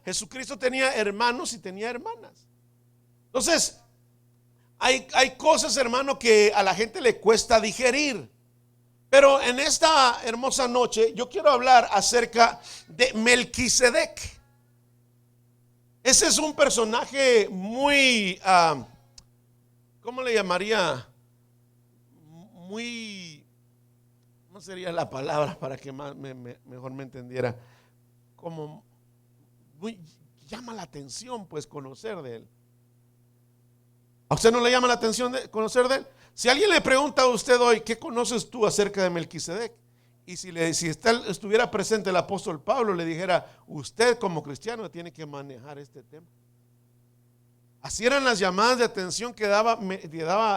Jesucristo tenía hermanos y tenía hermanas. Entonces, hay cosas, hermano, que a la gente le cuesta digerir. Pero en esta hermosa noche yo quiero hablar acerca de Melquisedec. Ese es un personaje muy, ¿cómo le llamaría? Muy, ¿cómo sería la palabra para que mejor me entendiera? Como muy, llama la atención pues conocer de él. ¿A usted no le llama la atención de conocer de él? Si alguien le pregunta a usted hoy, ¿qué conoces tú acerca de Melquisedec? Y si estuviera presente el apóstol Pablo, le dijera, usted como cristiano tiene que manejar este tema. Así eran las llamadas de atención que daba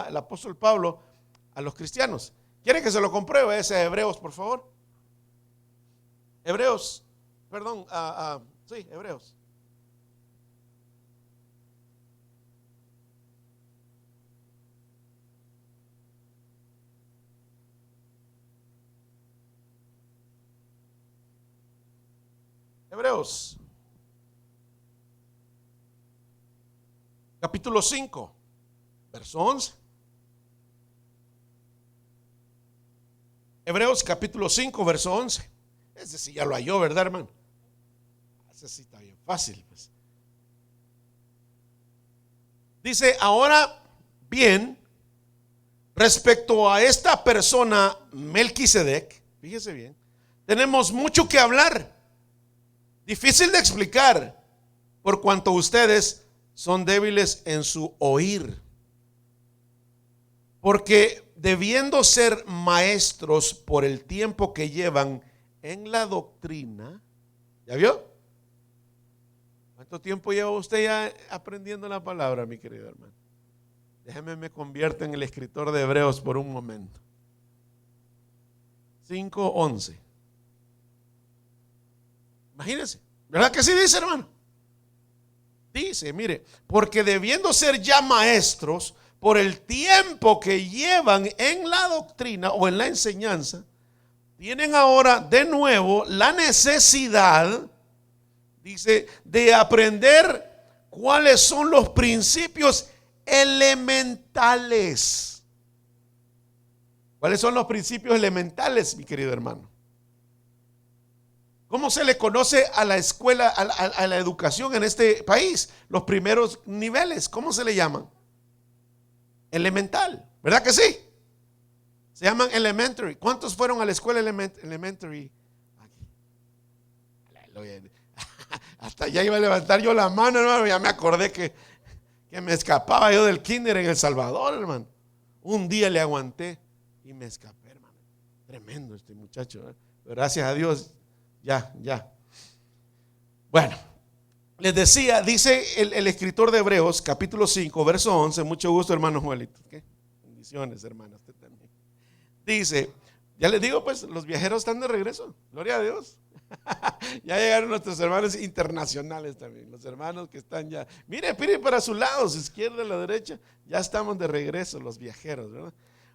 el apóstol Pablo a los cristianos. ¿Quiere que se lo compruebe? Ese Hebreos, por favor. Hebreos, perdón, sí, Hebreos. Hebreos, capítulo 5, verso 11. Hebreos capítulo 5, verso 11. Ese sí ya lo halló, ¿verdad, hermano? Ese sí está bien fácil, pues. Dice, ahora bien, respecto a esta persona Melquisedec, fíjese bien, tenemos mucho que hablar. Difícil de explicar, por cuanto ustedes son débiles en su oír. Porque debiendo ser maestros por el tiempo que llevan en la doctrina, ¿ya vio? ¿Cuánto tiempo lleva usted ya aprendiendo la palabra, mi querido hermano? Déjeme me convierto en el escritor de Hebreos por un momento. 5:11. Imagínense, ¿verdad que sí dice, hermano? Dice, mire, porque debiendo ser ya maestros por el tiempo que llevan en la doctrina o en la enseñanza, tienen ahora de nuevo la necesidad, dice, de aprender cuáles son los principios elementales. ¿Cuáles son los principios elementales, mi querido hermano? ¿Cómo se le conoce a la escuela, a la educación en este país? Los primeros niveles, ¿cómo se le llaman? Elemental, ¿verdad que sí? Se llaman elementary. ¿Cuántos fueron a la escuela elementary? Hasta ya iba a levantar yo la mano, hermano. Ya me acordé que me escapaba yo del kinder en El Salvador, hermano. Un día le aguanté y me escapé, hermano. Tremendo este muchacho, ¿eh? Pero gracias a Dios. Ya. Bueno, les decía, dice el escritor de Hebreos, capítulo 5, verso 11. Mucho gusto, hermano Juelito. ¿Qué? Bendiciones, hermano, usted también. Dice, ya les digo, pues, los viajeros están de regreso. Gloria a Dios. Ya llegaron nuestros hermanos internacionales también. Los hermanos que están ya. Mire para su lado, su izquierda, la derecha. Ya estamos de regreso, los viajeros, ¿verdad?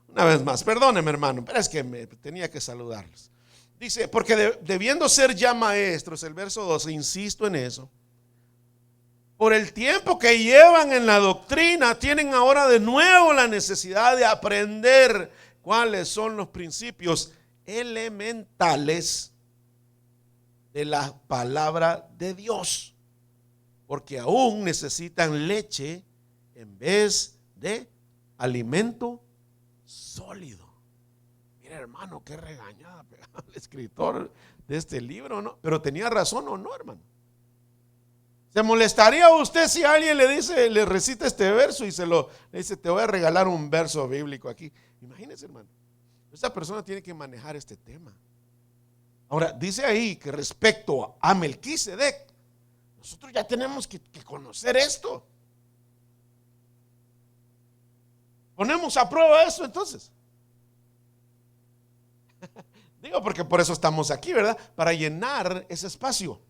Una vez más, perdóneme, hermano, pero es que tenía que saludarlos. Dice, porque debiendo ser ya maestros, el verso 12, insisto en eso, por el tiempo que llevan en la doctrina, tienen ahora de nuevo la necesidad de aprender cuáles son los principios elementales de la palabra de Dios, porque aún necesitan leche en vez de alimento sólido. Hermano, qué regañada pegaba el escritor de este libro, ¿no? Pero tenía razón o no, hermano. ¿Se molestaría a usted si alguien le recita este verso y le dice, te voy a regalar un verso bíblico aquí? Imagínese, hermano. Esta persona tiene que manejar este tema. Ahora, dice ahí que respecto a Melquisedec, nosotros ya tenemos que conocer esto. Ponemos a prueba esto entonces. Digo porque por eso estamos aquí, ¿verdad? Para llenar ese espacio.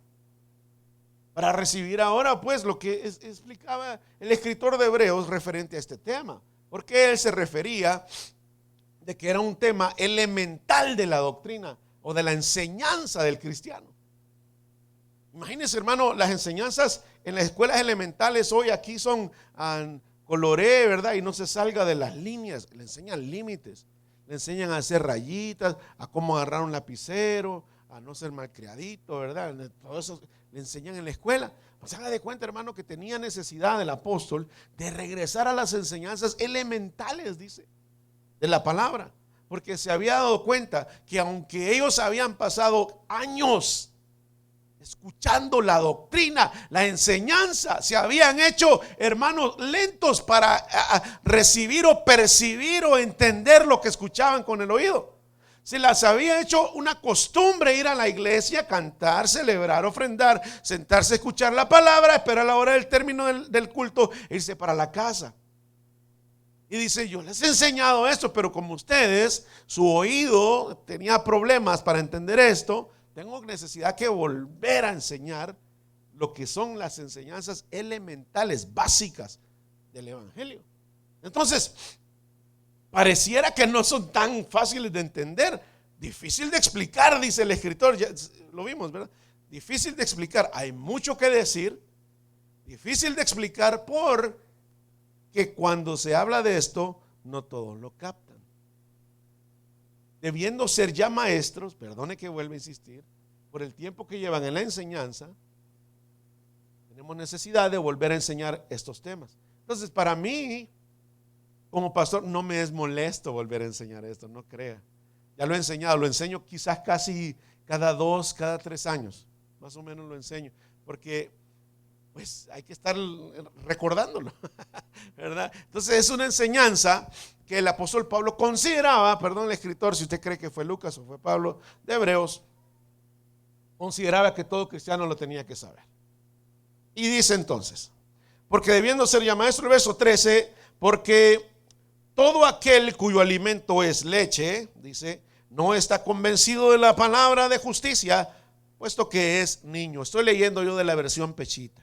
Para recibir ahora pues lo que explicaba el escritor de Hebreos referente a este tema. Porque él se refería de que era un tema elemental de la doctrina o de la enseñanza del cristiano. Imagínense, hermano, las enseñanzas en las escuelas elementales hoy aquí son coloré, ¿verdad? Y no se salga de las líneas. Le enseñan límites, le enseñan a hacer rayitas, a cómo agarrar un lapicero, a no ser malcriadito, ¿verdad? Todo eso le enseñan en la escuela. Pues haga de cuenta, hermano, que tenía necesidad el apóstol de regresar a las enseñanzas elementales, dice, de la palabra. Porque se había dado cuenta que aunque ellos habían pasado años escuchando la doctrina, la enseñanza, se habían hecho, hermanos, lentos para recibir o percibir o entender lo que escuchaban con el oído. Se las había hecho una costumbre ir a la iglesia, cantar, celebrar, ofrendar, sentarse a escuchar la palabra, esperar la hora del término del culto e irse para la casa. Y dice, yo les he enseñado esto, pero como ustedes, su oído tenía problemas para entender esto, tengo necesidad que volver a enseñar lo que son las enseñanzas elementales, básicas del evangelio. Entonces, pareciera que no son tan fáciles de entender, difícil de explicar, dice el escritor, ya lo vimos, ¿verdad? Difícil de explicar, hay mucho que decir, difícil de explicar porque cuando se habla de esto, no todos lo captan. Debiendo ser ya maestros, perdone que vuelva a insistir, por el tiempo que llevan en la enseñanza, tenemos necesidad de volver a enseñar estos temas. Entonces, para mí, como pastor, no me es molesto volver a enseñar esto, no crea. Ya lo he enseñado, lo enseño quizás casi cada 2, cada 3 años, más o menos lo enseño, porque pues hay que estar recordándolo, ¿verdad? Entonces es una enseñanza que el apóstol Pablo consideraba, perdón, el escritor, si usted cree que fue Lucas o fue Pablo de Hebreos, consideraba que todo cristiano lo tenía que saber. Y dice entonces, porque debiendo ser ya maestro, el verso 13, porque todo aquel cuyo alimento es leche, dice, no está convencido de la palabra de justicia, puesto que es niño. Estoy leyendo yo de la versión Pechita.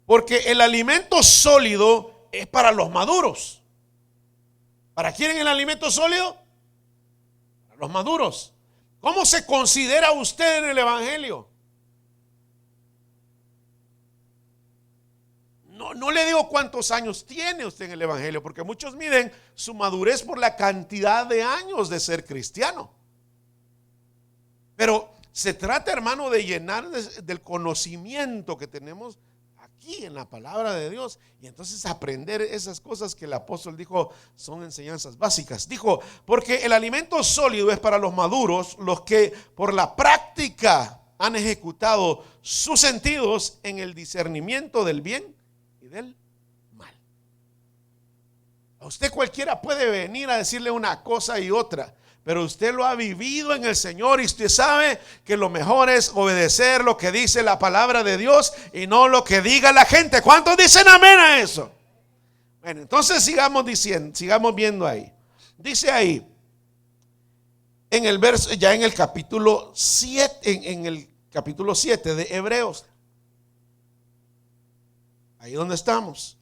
Porque el alimento sólido es para los maduros. ¿Para quién es el alimento sólido? Para los maduros. ¿Cómo se considera usted en el evangelio? No le digo cuántos años tiene usted en el evangelio, porque muchos miden su madurez por la cantidad de años de ser cristiano. Pero se trata, hermano, de llenar del conocimiento que tenemos aquí en la palabra de Dios, y entonces aprender esas cosas que el apóstol dijo son enseñanzas básicas. Dijo, porque el alimento sólido es para los maduros, los que por la práctica han ejecutado sus sentidos en el discernimiento del bien y del mal. A usted cualquiera puede venir a decirle una cosa y otra, pero usted lo ha vivido en el Señor y usted sabe que lo mejor es obedecer lo que dice la palabra de Dios y no lo que diga la gente. ¿Cuántos dicen amén a eso? Bueno, entonces sigamos diciendo, sigamos viendo ahí. Dice ahí, en el verso, ya en el capítulo 7, en el capítulo 7 de Hebreos, ahí donde estamos,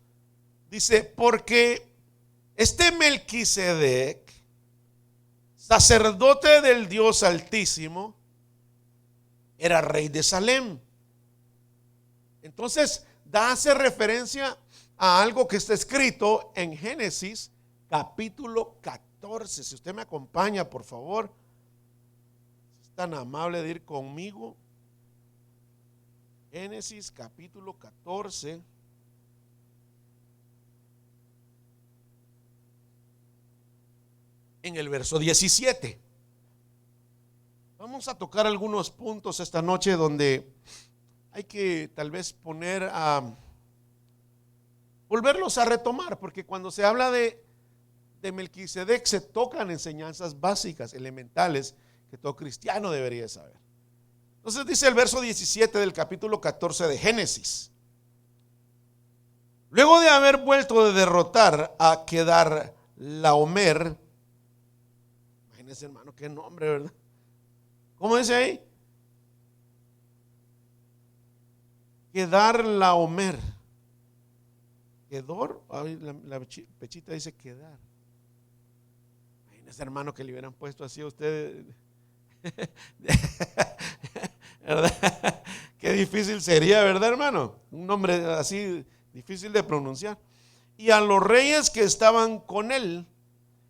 dice, porque este Melquisedec, sacerdote del Dios Altísimo, era rey de Salem. Entonces, hace referencia a algo que está escrito en Génesis capítulo 14. Si usted me acompaña, por favor, es tan amable de ir conmigo. Génesis capítulo 14. En el verso 17. Vamos a tocar algunos puntos esta noche donde hay que tal vez volverlos a retomar, porque cuando se habla de Melquisedec se tocan enseñanzas básicas, elementales, que todo cristiano debería saber. Entonces dice el verso 17 del capítulo 14 de Génesis: luego de haber vuelto de derrotar a Kedorlaomer, imagínense, hermano, qué nombre, ¿verdad? ¿Cómo dice ahí? Kedorlaomer. Kedor, la Pechita dice Kedar. Imagínense, hermano, que le hubieran puesto así a usted, ¿verdad? Qué difícil sería, ¿verdad, hermano? Un nombre así difícil de pronunciar. Y a los reyes que estaban con él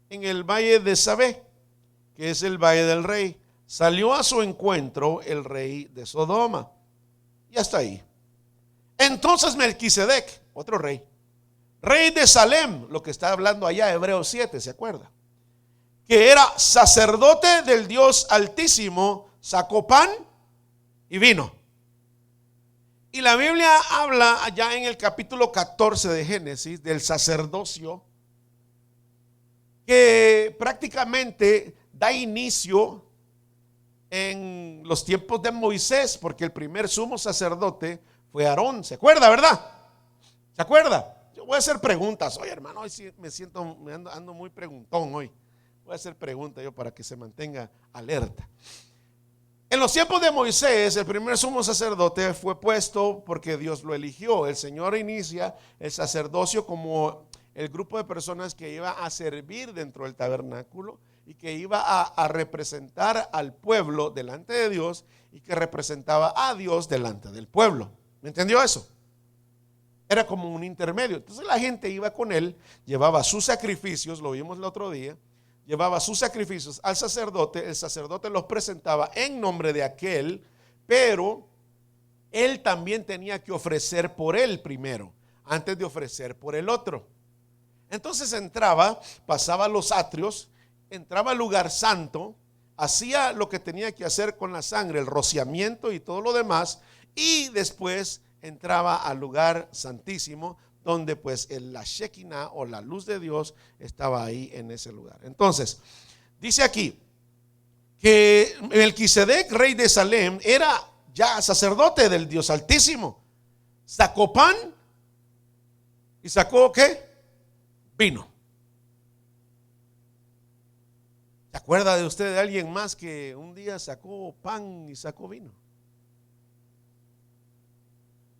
en el valle de Sabé, que es el valle del rey, salió a su encuentro el rey de Sodoma. Y hasta ahí. Entonces Melquisedec, otro rey, rey de Salem, lo que está hablando allá Hebreos 7, ¿se acuerda? Que era sacerdote del Dios Altísimo, sacó pan y vino. Y la Biblia habla allá en el capítulo 14 de Génesis del sacerdocio, que prácticamente da inicio en los tiempos de Moisés, porque el primer sumo sacerdote fue Aarón. ¿Se acuerda, verdad? ¿Se acuerda? Yo voy a hacer preguntas hoy, hermano. Hoy sí ando muy preguntón hoy. Voy a hacer preguntas yo para que se mantenga alerta. En los tiempos de Moisés, el primer sumo sacerdote fue puesto porque Dios lo eligió. El Señor inicia el sacerdocio como el grupo de personas que iba a servir dentro del tabernáculo y que iba a representar al pueblo delante de Dios y que representaba a Dios delante del pueblo. ¿Me entendió eso? Era como un intermedio. Entonces la gente iba con él, llevaba sus sacrificios, lo vimos el otro día, llevaba sus sacrificios al sacerdote, el sacerdote los presentaba en nombre de aquel, pero él también tenía que ofrecer por él primero, antes de ofrecer por el otro. Entonces entraba, pasaba los atrios, entraba al lugar santo, hacía lo que tenía que hacer con la sangre, el rociamiento y todo lo demás, y después entraba al lugar santísimo, donde pues la Shekinah o la luz de Dios estaba ahí en ese lugar. Entonces, dice aquí que Melquisedec, rey de Salem, era ya sacerdote del Dios Altísimo. Sacó pan y sacó ¿qué? Vino. ¿Se acuerda de usted de alguien más que un día sacó pan y sacó vino?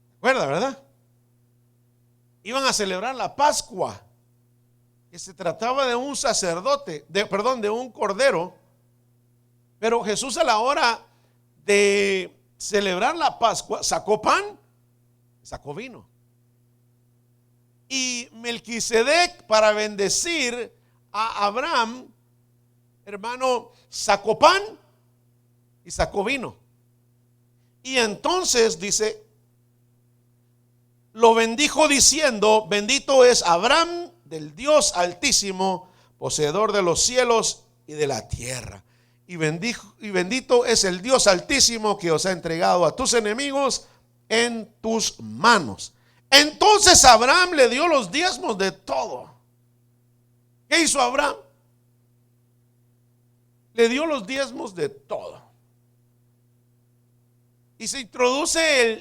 ¿Se acuerda, verdad? Iban a celebrar la Pascua, que se trataba de un sacerdote, de un cordero, pero Jesús a la hora de celebrar la Pascua sacó pan, sacó vino. Y Melquisedec, para bendecir a Abraham, hermano, sacó pan y sacó vino. Y entonces dice, lo bendijo diciendo, bendito es Abraham del Dios Altísimo, poseedor de los cielos y de la tierra. Y bendito es el Dios Altísimo que os ha entregado a tus enemigos en tus manos. Entonces Abraham le dio los diezmos de todo. ¿Qué hizo Abraham? Le dio los diezmos de todo. Y se introduce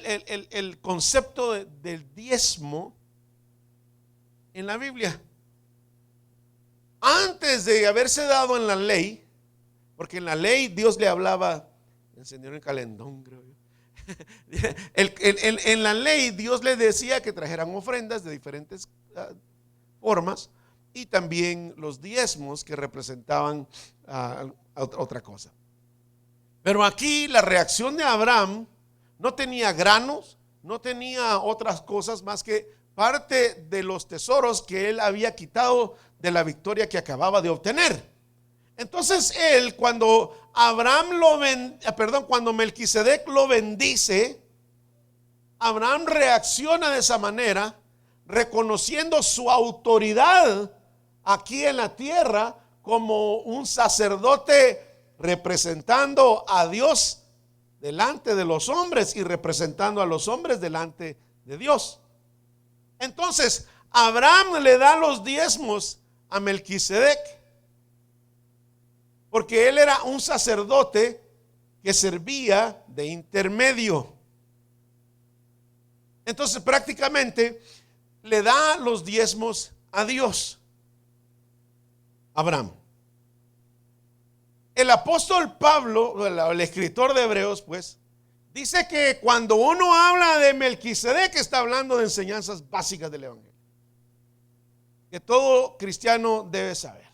el concepto del diezmo en la Biblia. Antes de haberse dado en la ley, porque en la ley Dios le hablaba, encendió el calendón, creo yo. En la ley Dios le decía que trajeran ofrendas de diferentes formas y también los diezmos que representaban otra cosa. Pero aquí la reacción de Abraham no tenía granos, no tenía otras cosas más que parte de los tesoros que él había quitado de la victoria que acababa de obtener. Entonces él, cuando cuando Melquisedec lo bendice, Abraham reacciona de esa manera, reconociendo su autoridad aquí en la tierra como un sacerdote representando a Dios delante de los hombres y representando a los hombres delante de Dios. Entonces Abraham le da los diezmos a Melquisedec porque él era un sacerdote que servía de intermedio. Entonces prácticamente le da los diezmos a Dios, Abraham. El apóstol Pablo, el escritor de Hebreos, pues, dice que cuando uno habla de Melquisedec está hablando de enseñanzas básicas del evangelio, que todo cristiano debe saber.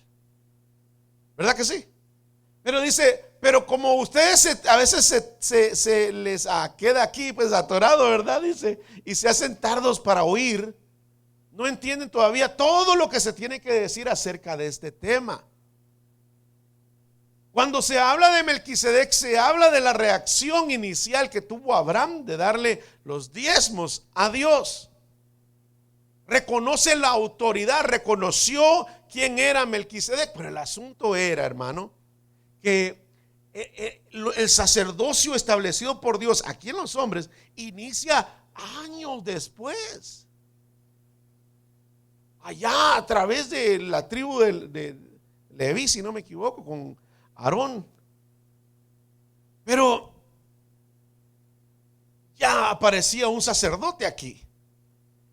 ¿Verdad que sí? Pero dice, pero como ustedes a veces se les queda aquí pues atorado, ¿verdad? Dice, y se hacen tardos para oír, no entienden todavía todo lo que se tiene que decir acerca de este tema. Cuando se habla de Melquisedec, se habla de la reacción inicial que tuvo Abraham de darle los diezmos a Dios. Reconoce la autoridad, reconoció quién era Melquisedec, pero el asunto era, hermano, que el sacerdocio establecido por Dios aquí en los hombres inicia años después, allá a través de la tribu de Leví, si no me equivoco, con Aarón. Pero ya aparecía un sacerdote aquí.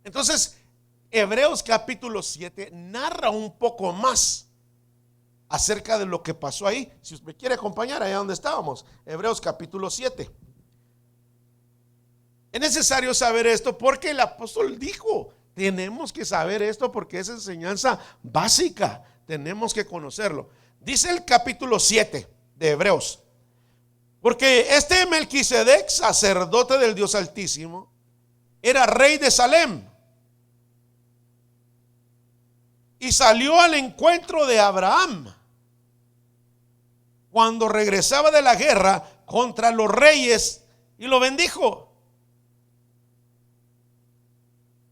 Entonces Hebreos capítulo 7 narra un poco más acerca de lo que pasó ahí. Si usted me quiere acompañar allá donde estábamos, Hebreos capítulo 7. Es necesario saber esto porque el apóstol dijo, tenemos que saber esto porque es enseñanza básica, tenemos que conocerlo. Dice el capítulo 7 de Hebreos: porque este Melquisedec, sacerdote del Dios Altísimo, era rey de Salem y salió al encuentro de Abraham cuando regresaba de la guerra contra los reyes y lo bendijo.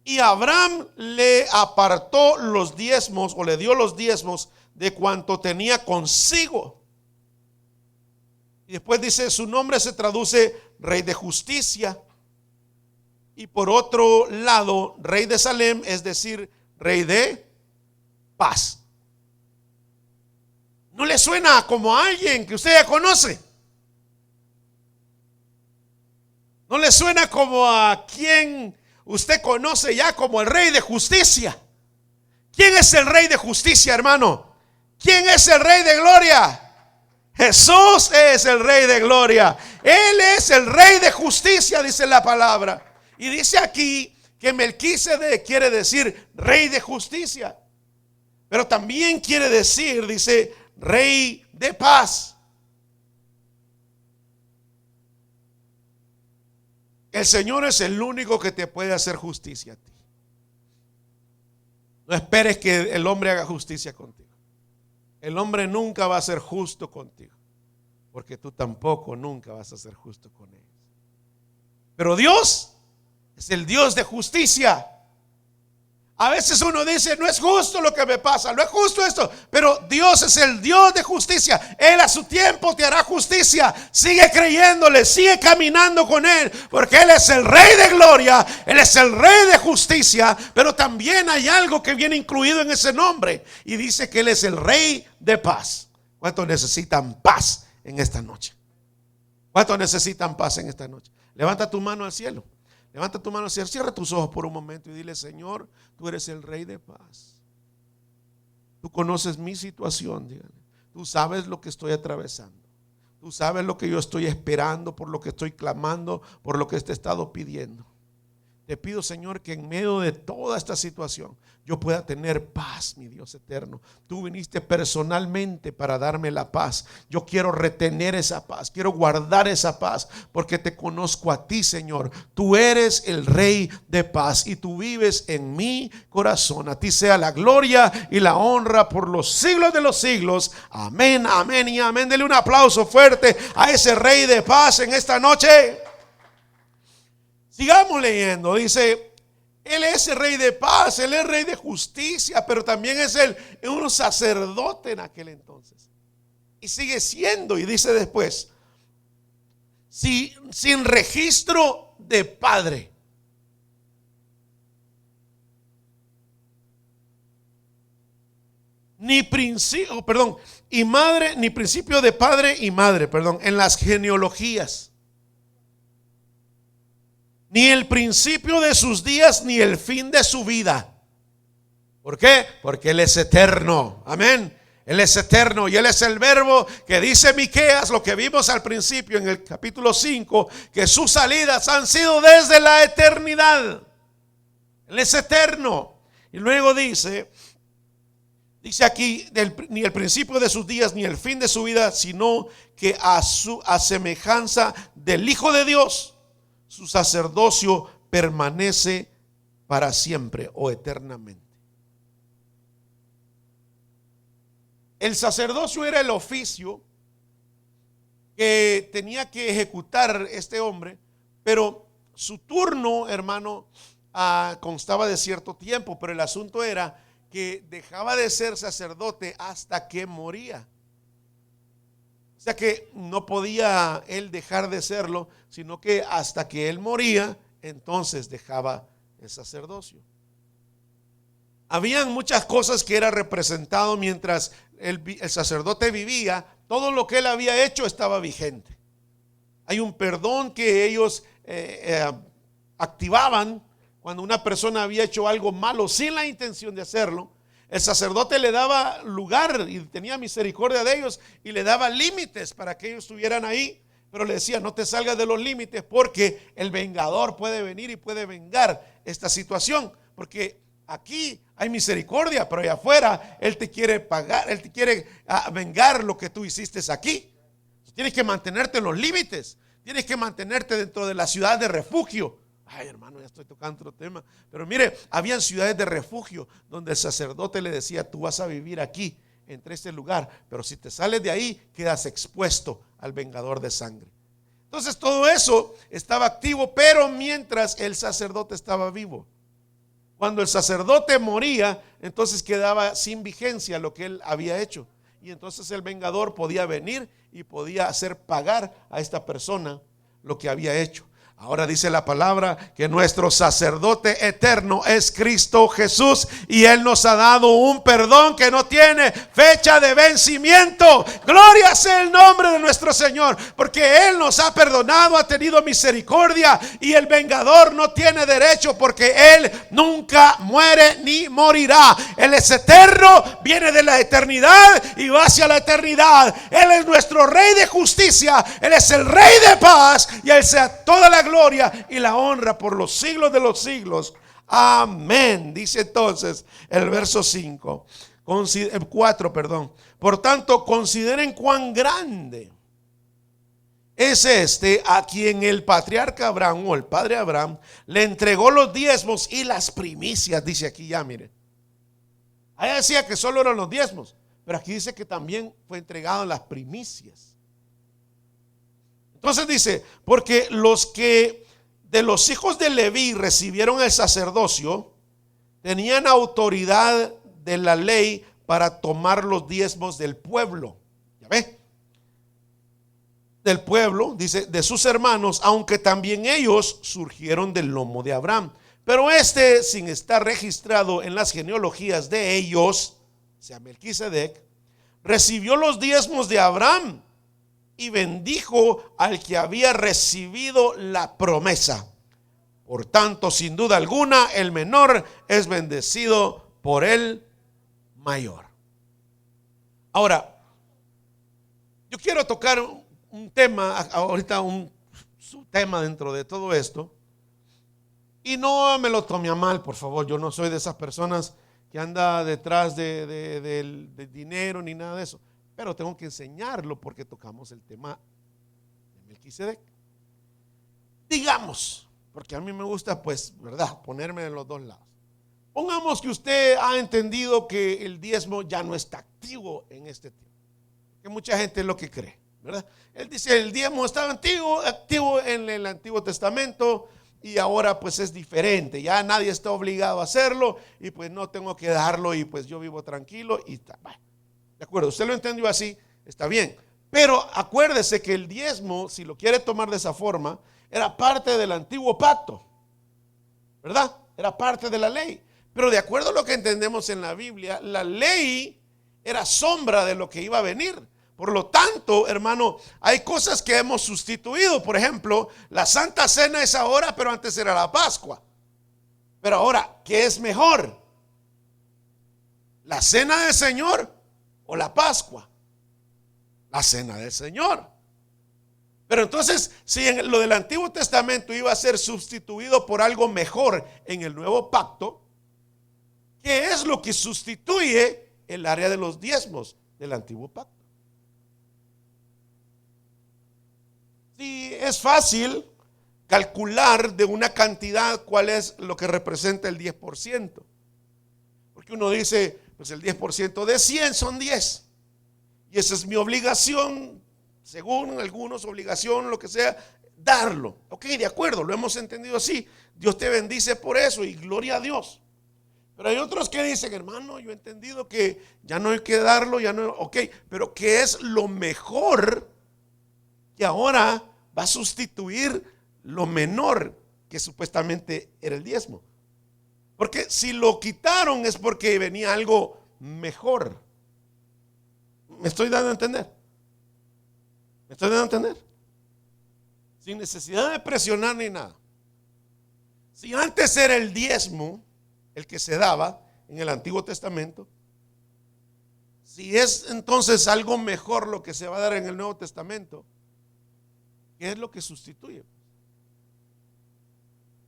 Y Abraham le apartó los diezmos, o le dio los diezmos de cuanto tenía consigo. Y después dice, su nombre se traduce rey de justicia. Y por otro lado, rey de Salem, es decir, rey de paz. ¿No le suena como a alguien que usted ya conoce? ¿No le suena como a quien usted conoce ya como el rey de justicia? ¿Quién es el rey de justicia, hermano? ¿Quién es el rey de gloria? Jesús es el rey de gloria. Él es el rey de justicia, dice la palabra. Y dice aquí que Melquisedec quiere decir rey de justicia, pero también quiere decir, dice, rey de paz. El Señor es el único que te puede hacer justicia a ti. No esperes que el hombre haga justicia contigo. El hombre nunca va a ser justo contigo, porque tú tampoco nunca vas a ser justo con ellos. Pero Dios es el Dios de justicia. A veces uno dice, no es justo lo que me pasa, no es justo esto, pero Dios es el Dios de justicia. Él a su tiempo te hará justicia. Sigue creyéndole, sigue caminando con Él, porque Él es el Rey de gloria, Él es el Rey de justicia. Pero también hay algo que viene incluido en ese nombre, y dice que Él es el Rey de paz. ¿Cuántos necesitan paz en esta noche? ¿Cuántos necesitan paz en esta noche? Levanta tu mano al cielo. Levanta tu mano, cierra tus ojos por un momento y dile, Señor, tú eres el Rey de paz. Tú conoces mi situación, dígale. Tú sabes lo que estoy atravesando. Tú sabes lo que yo estoy esperando, por lo que estoy clamando, por lo que te he estado pidiendo. Te pido, Señor, que en medio de toda esta situación yo pueda tener paz, mi Dios eterno. Tú viniste personalmente para darme la paz. Yo quiero retener esa paz, quiero guardar esa paz, porque te conozco a ti, Señor. Tú eres el Rey de paz y tú vives en mi corazón. A ti sea la gloria y la honra por los siglos de los siglos. Amén, amén y amén. Dele un aplauso fuerte a ese Rey de paz en esta noche. Sigamos leyendo. Dice, Él es el Rey de paz, Él es Rey de justicia, pero también es un sacerdote en aquel entonces. Y sigue siendo, y dice después, sin registro de padre. Ni principio de padre y madre, en las genealogías. Ni el principio de sus días, ni el fin de su vida. ¿Por qué? Porque Él es eterno. Amén. Él es eterno y Él es el verbo que dice Miqueas, lo que vimos al principio en el capítulo 5, que sus salidas han sido desde la eternidad. Él es eterno. Y luego dice aquí, ni el principio de sus días, ni el fin de su vida, sino que a semejanza del Hijo de Dios, su sacerdocio permanece para siempre o eternamente. El sacerdocio era el oficio que tenía que ejecutar este hombre, pero su turno, hermano, constaba de cierto tiempo, pero el asunto era que dejaba de ser sacerdote hasta que moría. O sea que no podía él dejar de serlo, sino que hasta que él moría, entonces dejaba el sacerdocio. Habían muchas cosas que era representado mientras el sacerdote vivía. Todo lo que él había hecho estaba vigente. Hay un perdón que ellos activaban cuando una persona había hecho algo malo sin la intención de hacerlo. El sacerdote le daba lugar y tenía misericordia de ellos y le daba límites para que ellos estuvieran ahí, pero le decía: no te salgas de los límites, porque el vengador puede venir y puede vengar esta situación, porque aquí hay misericordia, pero allá afuera él te quiere pagar, él te quiere vengar lo que tú hiciste aquí. Tienes que mantenerte en los límites, tienes que mantenerte dentro de la ciudad de refugio. Ay, hermano, ya estoy tocando otro tema. Pero mire, habían ciudades de refugio donde el sacerdote le decía: tú vas a vivir aquí, entre este lugar, pero si te sales de ahí, quedas expuesto al vengador de sangre. Entonces todo eso estaba activo, pero mientras el sacerdote estaba vivo. Cuando el sacerdote moría, entonces quedaba sin vigencia lo que él había hecho. Y entonces el vengador podía venir y podía hacer pagar a esta persona lo que había hecho. Ahora dice la palabra que nuestro sacerdote eterno es Cristo Jesús, y Él nos ha dado un perdón que no tiene fecha de vencimiento. Gloria sea el nombre de nuestro Señor, porque Él nos ha perdonado, ha tenido misericordia, y el vengador no tiene derecho, porque Él nunca muere ni morirá. Él es eterno, viene de la eternidad y va hacia la eternidad. Él es nuestro Rey de justicia, Él es el Rey de paz, y a Él sea toda la gloria y la honra por los siglos de los siglos. Amén. Dice entonces el verso 4, perdón. Por tanto, consideren cuán grande es este a quien el patriarca Abraham, o el padre Abraham, le entregó los diezmos y las primicias. Dice aquí, ya mire, ahí decía que solo eran los diezmos, pero aquí dice que también fue entregado las primicias. Entonces dice: porque los que de los hijos de Leví recibieron el sacerdocio tenían autoridad de la ley para tomar los diezmos del pueblo. ¿Ya ve? Del pueblo, dice, de sus hermanos, aunque también ellos surgieron del lomo de Abraham. Pero este, sin estar registrado en las genealogías de ellos, o sea, Melquisedec, recibió los diezmos de Abraham y bendijo al que había recibido la promesa. Por tanto, sin duda alguna, el menor es bendecido por el mayor. Ahora, yo quiero tocar un tema, ahorita un subtema dentro de todo esto. Y no me lo tome a mal, por favor. Yo no soy de esas personas que anda detrás del dinero ni nada de eso. Pero tengo que enseñarlo porque tocamos el tema de Melquisedec. Digamos, porque a mí me gusta, pues, ¿verdad?, ponerme en los dos lados. Pongamos que usted ha entendido que el diezmo ya no está activo en este tiempo. Que mucha gente es lo que cree, ¿verdad? Él dice: el diezmo estaba activo en el Antiguo Testamento, y ahora pues es diferente. Ya nadie está obligado a hacerlo, y pues no tengo que darlo, y pues yo vivo tranquilo y está. Bueno, de acuerdo, usted lo entendió así, está bien. Pero acuérdese que el diezmo, si lo quiere tomar de esa forma, era parte del antiguo pacto, ¿verdad? Era parte de la ley. Pero de acuerdo a lo que entendemos en la Biblia, la ley era sombra de lo que iba a venir. Por lo tanto, hermano, hay cosas que hemos sustituido. Por ejemplo, la Santa Cena es ahora, pero antes era la Pascua. Pero ahora, ¿qué es mejor? ¿La Cena del Señor o la Pascua? La Cena del Señor. Pero entonces, si en lo del Antiguo Testamento iba a ser sustituido por algo mejor en el Nuevo Pacto, ¿qué es lo que sustituye el área de los diezmos del Antiguo Pacto? Sí, es fácil calcular de una cantidad cuál es lo que representa el 10%. Porque uno dice, pues el 10% de 100 son 10. Y esa es mi obligación, según algunos, obligación, lo que sea, darlo. Ok, de acuerdo, lo hemos entendido así. Dios te bendice por eso y gloria a Dios. Pero hay otros que dicen, hermano, yo he entendido que ya no hay que darlo, ya no, ok, pero ¿qué es lo mejor que ahora va a sustituir lo menor que supuestamente era el diezmo? Porque si lo quitaron es porque venía algo mejor. ¿Me estoy dando a entender? ¿Me estoy dando a entender? Sin necesidad de presionar ni nada. Si antes era el diezmo el que se daba en el Antiguo Testamento, si es entonces algo mejor lo que se va a dar en el Nuevo Testamento, ¿qué es lo que sustituye?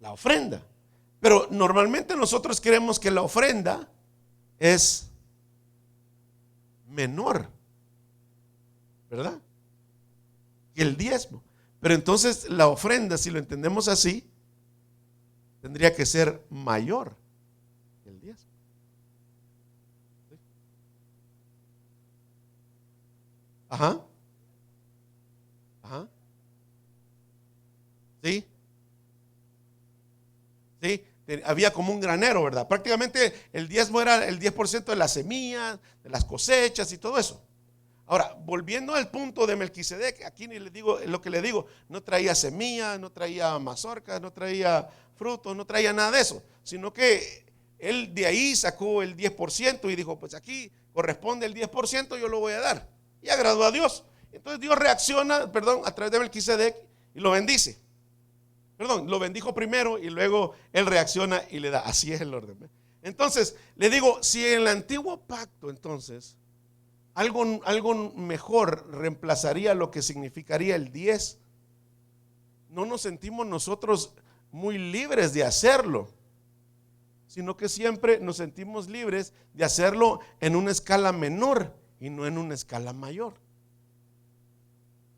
La ofrenda. Pero normalmente nosotros creemos que la ofrenda es menor, ¿verdad? Que el diezmo. Pero entonces la ofrenda, si lo entendemos así, tendría que ser mayor que el diezmo. ¿Sí? Ajá. Ajá. Sí. Sí. Había como un granero, ¿verdad? Prácticamente el diezmo era el 10% de las semillas, de las cosechas y todo eso. Ahora, volviendo al punto de Melquisedec, aquí ni le digo lo que le digo, no traía semillas, no traía mazorcas, no traía frutos, no traía nada de eso, sino que él de ahí sacó el 10% y dijo, pues aquí corresponde el 10%, yo lo voy a dar. Y agradó a Dios. Entonces Dios reacciona, a través de Melquisedec y lo bendice. Lo bendijo primero y luego él reacciona y le da. Así es el orden. Entonces, le digo, si en el antiguo pacto, entonces, algo mejor reemplazaría lo que significaría el 10, no nos sentimos nosotros muy libres de hacerlo, sino que siempre nos sentimos libres de hacerlo en una escala menor y no en una escala mayor.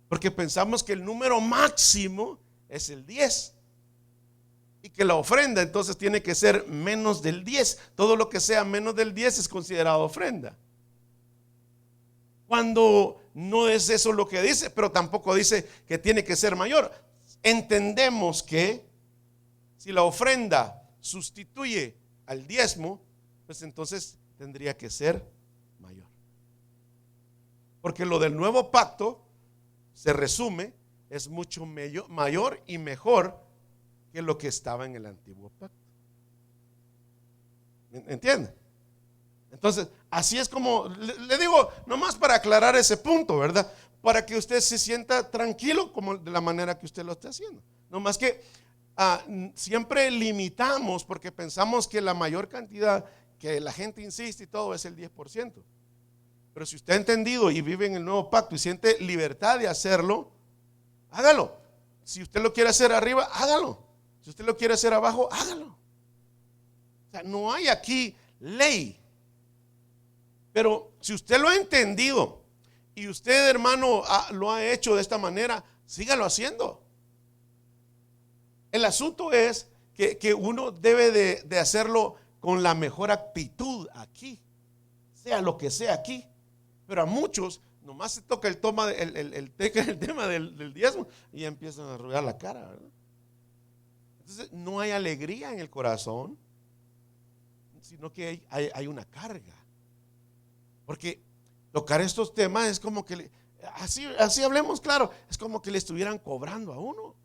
Porque pensamos que el número máximo es el 10 y que la ofrenda entonces tiene que ser menos del 10. Todo lo que sea menos del 10 es considerado ofrenda. Cuando no es eso lo que dice, pero tampoco dice que tiene que ser mayor. Entendemos que si la ofrenda sustituye al diezmo, pues entonces tendría que ser mayor. Porque lo del nuevo pacto se resume, es mucho mayor y mejor que lo que estaba en el antiguo pacto. ¿Entiende? Entonces, así es como le digo, nomás para aclarar ese punto, ¿verdad? Para que usted se sienta tranquilo como de la manera que usted lo está haciendo. Nomás que siempre limitamos porque pensamos que la mayor cantidad que la gente insiste y todo es el 10%. Pero si usted ha entendido y vive en el nuevo pacto y siente libertad de hacerlo, hágalo. Si usted lo quiere hacer arriba, hágalo. Si usted lo quiere hacer abajo, hágalo. O sea, no hay aquí ley. Pero si usted lo ha entendido y usted, hermano, lo ha hecho de esta manera, sígalo haciendo. El asunto es que uno debe de hacerlo con la mejor actitud aquí, sea lo que sea aquí. Pero a muchos nomás se toca el tema del diezmo y empiezan a arrugar la cara, ¿verdad? Entonces no hay alegría en el corazón, sino que hay una carga. Porque tocar estos temas es como que, así hablemos claro, es como que le estuvieran cobrando a uno.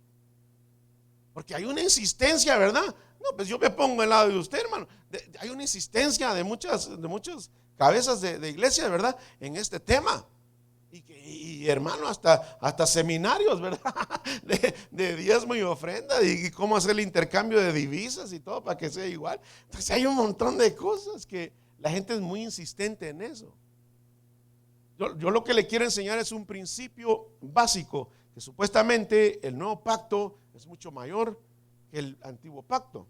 Porque hay una insistencia, ¿verdad? No, pues yo me pongo al lado de usted, hermano. Hay una insistencia de muchas cabezas de iglesia, ¿verdad? En este tema. Y hermano, hasta seminarios, ¿verdad? De diezmo y ofrenda y cómo hacer el intercambio de divisas y todo para que sea igual. Entonces hay un montón de cosas que la gente es muy insistente en eso. Yo lo que le quiero enseñar es un principio básico, que supuestamente el nuevo pacto es mucho mayor que el antiguo pacto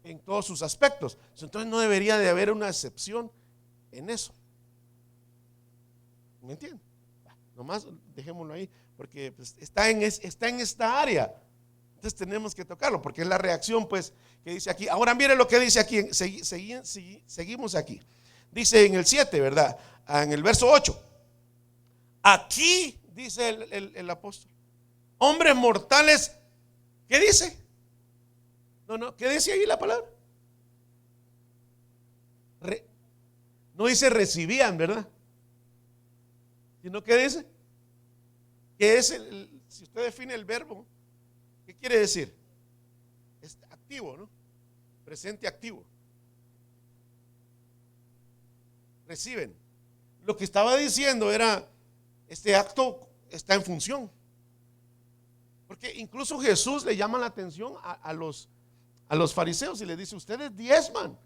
en todos sus aspectos. Entonces no debería de haber una excepción en eso. ¿Me entienden? Nomás dejémoslo ahí porque pues, está en esta área. Entonces tenemos que tocarlo, porque es la reacción pues que dice aquí. Ahora mire lo que dice aquí, seguimos aquí. Dice en el 7, ¿verdad? En el verso 8. Aquí dice el apóstol, hombres mortales, ¿qué dice? No, ¿qué dice ahí la palabra? No dice recibían, ¿verdad? Sino que dice que es si usted define el verbo, ¿qué quiere decir? Es activo, ¿no? Presente activo. Reciben. Lo que estaba diciendo era, este acto está en función. Porque incluso Jesús le llama la atención a los fariseos y le dice, ustedes diezman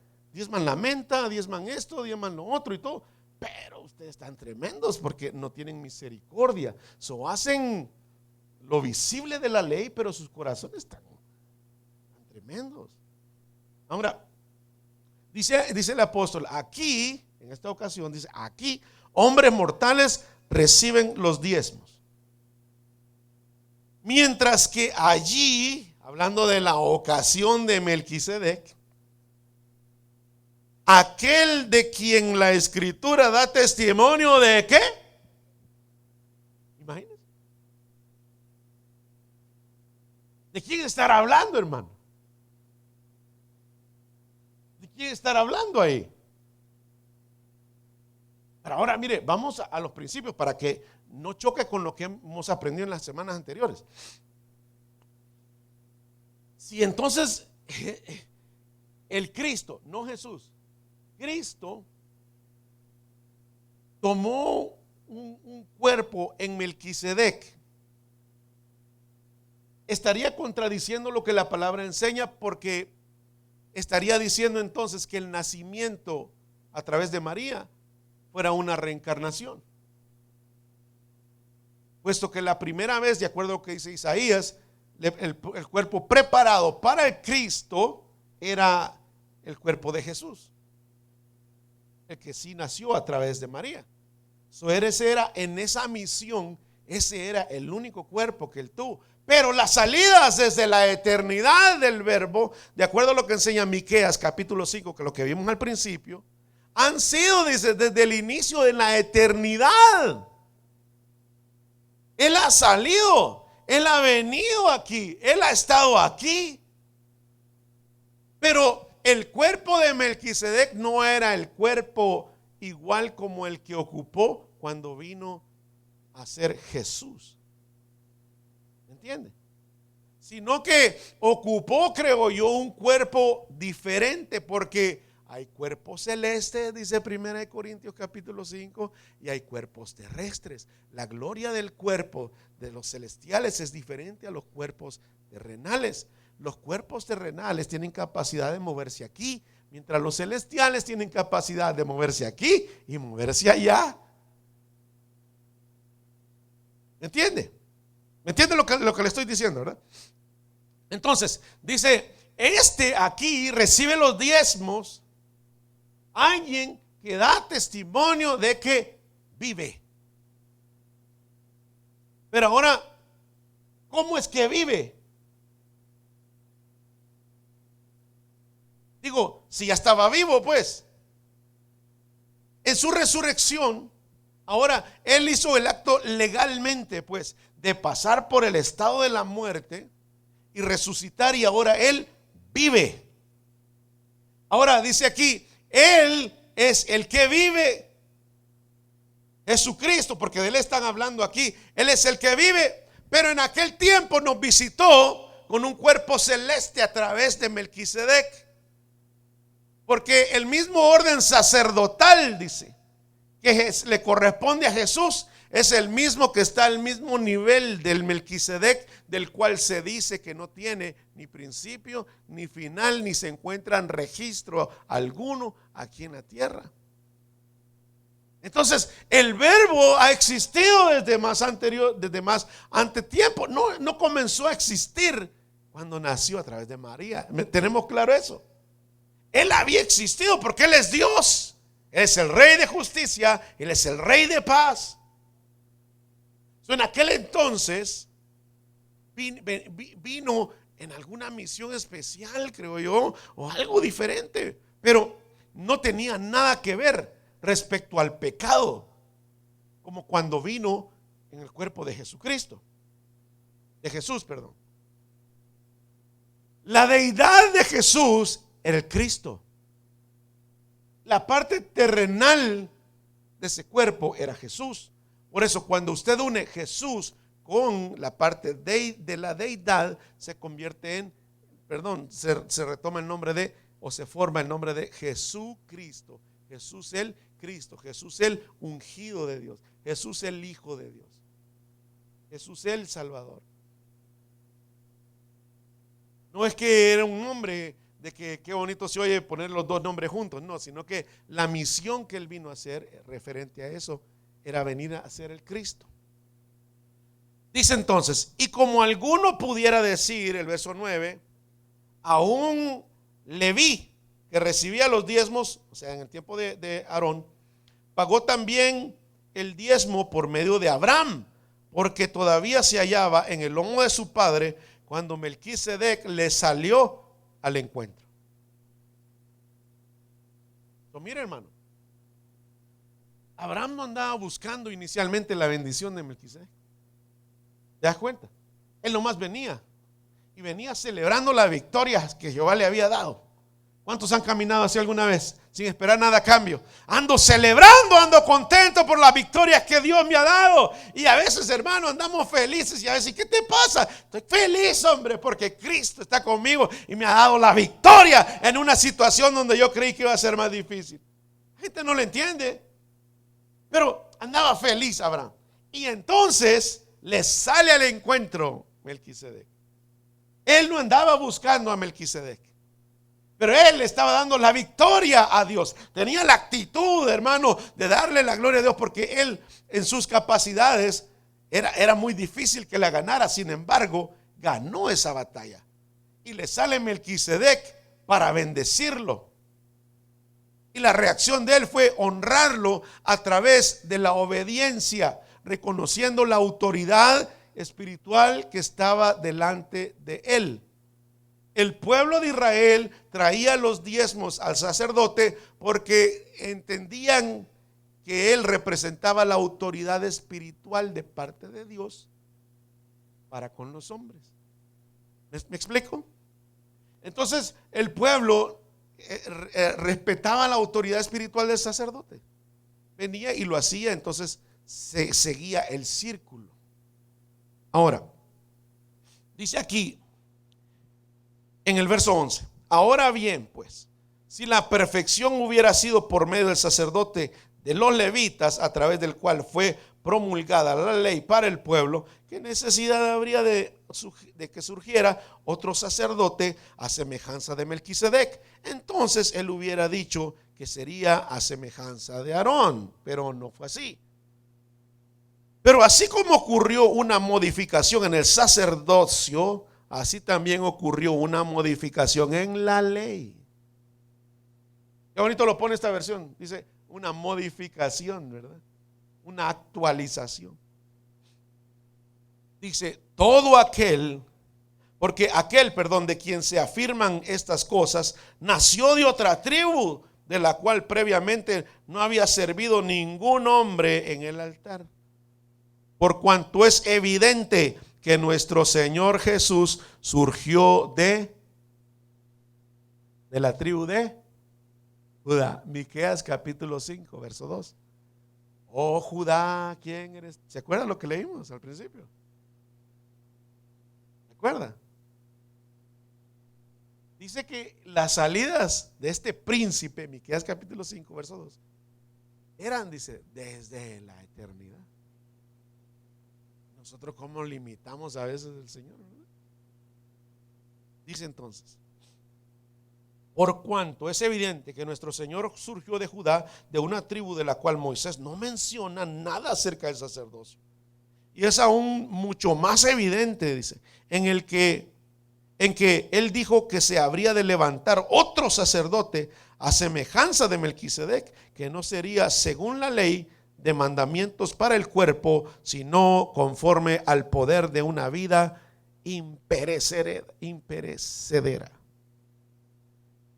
la menta, diezman esto, diezman lo otro y todo, pero ustedes están tremendos porque no tienen misericordia. Hacen lo visible de la ley, pero sus corazones están tremendos. Ahora, dice el apóstol, aquí, en esta ocasión, dice, aquí, hombres mortales reciben los diezmos. Mientras que allí, hablando de la ocasión de Melquisedec, aquel de quien la escritura da testimonio de ¿qué? Imagínense. ¿De quién estará hablando, hermano? ¿De quién estará hablando ahí? Pero ahora mire, vamos a los principios para que no choque con lo que hemos aprendido en las semanas anteriores. Si entonces el Cristo, no Jesús, Cristo tomó un cuerpo en Melquisedec, estaría contradiciendo lo que la palabra enseña, porque estaría diciendo entonces que el nacimiento a través de María fuera una reencarnación, puesto que la primera vez, de acuerdo a lo que dice Isaías, el cuerpo preparado para el Cristo era el cuerpo de Jesús, el que sí nació a través de María. Ese era, en esa misión, ese era el único cuerpo que él tuvo. Pero las salidas desde la eternidad del verbo, de acuerdo a lo que enseña Miqueas capítulo 5, que es lo que vimos al principio, han sido, dice, desde el inicio de la eternidad. Él ha salido, Él ha venido aquí, Él ha estado aquí. Pero el cuerpo de Melquisedec no era el cuerpo igual como el que ocupó cuando vino a ser Jesús. ¿Me entiende? Sino que ocupó, creo yo, un cuerpo diferente, porque hay cuerpos celestes, dice 1 Corintios capítulo 5, y hay cuerpos terrestres. La gloria del cuerpo de los celestiales es diferente a los cuerpos terrenales. Los cuerpos terrenales tienen capacidad de moverse aquí, mientras los celestiales tienen capacidad de moverse aquí y moverse allá. ¿Me entiende? ¿Me entiende lo que le estoy diciendo, verdad? Entonces, dice, aquí recibe los diezmos alguien que da testimonio de que vive. Pero ahora, ¿cómo es que vive? Digo, si ya estaba vivo, pues. En su resurrección, ahora él hizo el acto legalmente, pues, de pasar por el estado de la muerte y resucitar, y ahora él vive. Ahora dice aquí, él es el que vive, Jesucristo, porque de él están hablando aquí. Él es el que vive, pero en aquel tiempo nos visitó con un cuerpo celeste a través de Melquisedec, porque el mismo orden sacerdotal, dice, que le corresponde a Jesús, es el mismo que está al mismo nivel del Melquisedec, del cual se dice que no tiene ni principio ni final, ni se encuentra en registro alguno aquí en la tierra. Entonces el verbo ha existido desde más ante tiempo. No comenzó a existir cuando nació a través de María. ¿Tenemos claro eso? Él había existido porque Él es Dios. Él es el Rey de justicia, Él es el Rey de paz. En aquel entonces vino en alguna misión especial, creo yo, o algo diferente, pero no tenía nada que ver respecto al pecado, como cuando vino en el cuerpo de Jesucristo, de Jesús, perdón. La deidad de Jesús era el Cristo. La parte terrenal de ese cuerpo era Jesús. Por eso cuando usted une Jesús con la parte de la deidad, se convierte en, se retoma el nombre de, o se forma el nombre de Jesucristo. Jesús el Cristo, Jesús el ungido de Dios, Jesús el Hijo de Dios, Jesús el Salvador. No es que era un nombre de que qué bonito se oye poner los dos nombres juntos, no, sino que la misión que él vino a hacer referente a eso era venir a ser el Cristo. Dice entonces, y como alguno pudiera decir, el verso 9, a un Leví que recibía los diezmos, o sea, en el tiempo de Aarón, pagó también el diezmo por medio de Abraham, porque todavía se hallaba en el lomo de su padre cuando Melquisedec le salió al encuentro. Entonces, mira, hermano, Abraham no andaba buscando inicialmente la bendición de Melquisedec. ¿Te das cuenta? Él nomás venía y venía celebrando la victoria que Jehová le había dado. ¿Cuántos han caminado así alguna vez sin esperar nada a cambio? Ando celebrando, ando contento por las victorias que Dios me ha dado. Y a veces, hermano, andamos felices y a veces, ¿qué te pasa? Estoy feliz, hombre, porque Cristo está conmigo y me ha dado la victoria en una situación donde yo creí que iba a ser más difícil. La gente no lo entiende, pero andaba feliz Abraham. Y entonces le sale al encuentro Melquisedec. Él no andaba buscando a Melquisedec, pero él le estaba dando la victoria a Dios. Tenía la actitud, hermano, de darle la gloria a Dios, porque él en sus capacidades era muy difícil que la ganara. Sin embargo, ganó esa batalla. Y le sale Melquisedec para bendecirlo. Y la reacción de él fue honrarlo a través de la obediencia, reconociendo la autoridad espiritual que estaba delante de él. El pueblo de Israel traía los diezmos al sacerdote porque entendían que él representaba la autoridad espiritual de parte de Dios para con los hombres. ¿Me explico? Entonces el pueblo respetaba la autoridad espiritual del sacerdote. Venía y lo hacía, entonces se seguía el círculo. Ahora, dice aquí en el verso 11, ahora bien, pues, si la perfección hubiera sido por medio del sacerdote de los levitas, a través del cual fue promulgada la ley para el pueblo, ¿qué necesidad habría de que surgiera otro sacerdote a semejanza de Melquisedec? Entonces él hubiera dicho que sería a semejanza de Aarón, pero no fue así. Pero así como ocurrió una modificación en el sacerdocio, así también ocurrió una modificación en la ley. Qué bonito lo pone esta versión. Dice una modificación, ¿verdad? Una actualización. Dice todo aquel, porque aquel, de quien se afirman estas cosas, nació de otra tribu, de la cual previamente no había servido ningún hombre en el altar. Por cuanto es evidente que nuestro Señor Jesús surgió de la tribu de Judá. Miqueas capítulo 5, verso 2. Oh Judá, ¿quién eres? ¿Se acuerdan lo que leímos al principio? ¿Se acuerdan? Dice que las salidas de este príncipe, Miqueas capítulo 5, verso 2, eran, dice, desde la eternidad. Nosotros cómo limitamos a veces el Señor, ¿verdad? Dice entonces, por cuanto es evidente que nuestro Señor surgió de Judá, de una tribu de la cual Moisés no menciona nada acerca del sacerdocio. Y es aún mucho más evidente, dice, en que él dijo que se habría de levantar otro sacerdote a semejanza de Melquisedec, que no sería según la ley de mandamientos para el cuerpo, sino conforme al poder de una vida imperecedera.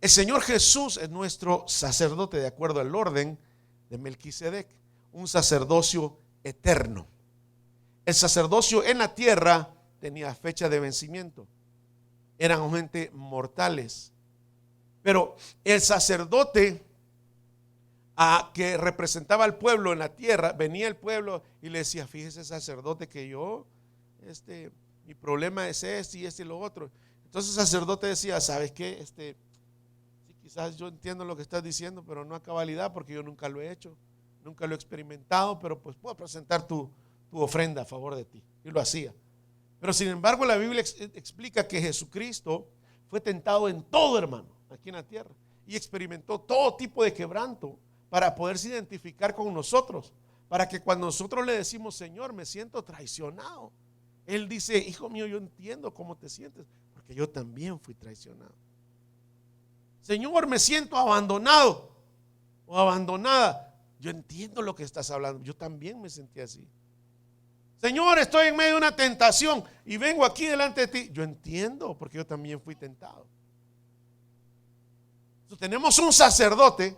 El Señor Jesús es nuestro sacerdote de acuerdo al orden de Melquisedec, un sacerdocio eterno. El sacerdocio en la tierra tenía fecha de vencimiento. Eran gente mortales. Pero el sacerdote que representaba al pueblo en la tierra, venía el pueblo y le decía: fíjese, sacerdote, que yo, mi problema es este y lo otro. Entonces el sacerdote decía: ¿sabes qué? Sí, quizás yo entiendo lo que estás diciendo, pero no a cabalidad, porque yo nunca lo he hecho, nunca lo he experimentado, pero pues puedo presentar tu ofrenda a favor de ti. Y lo hacía. Pero sin embargo la Biblia explica que Jesucristo fue tentado en todo, hermano, aquí en la tierra, y experimentó todo tipo de quebranto para poderse identificar con nosotros, para que cuando nosotros le decimos: Señor, me siento traicionado, Él dice: hijo mío, yo entiendo cómo te sientes, porque yo también fui traicionado. Señor, me siento abandonado o abandonada, yo entiendo lo que estás hablando, yo también me sentí así. Señor, estoy en medio de una tentación y vengo aquí delante de ti, yo entiendo, porque yo también fui tentado. Entonces, tenemos un sacerdote,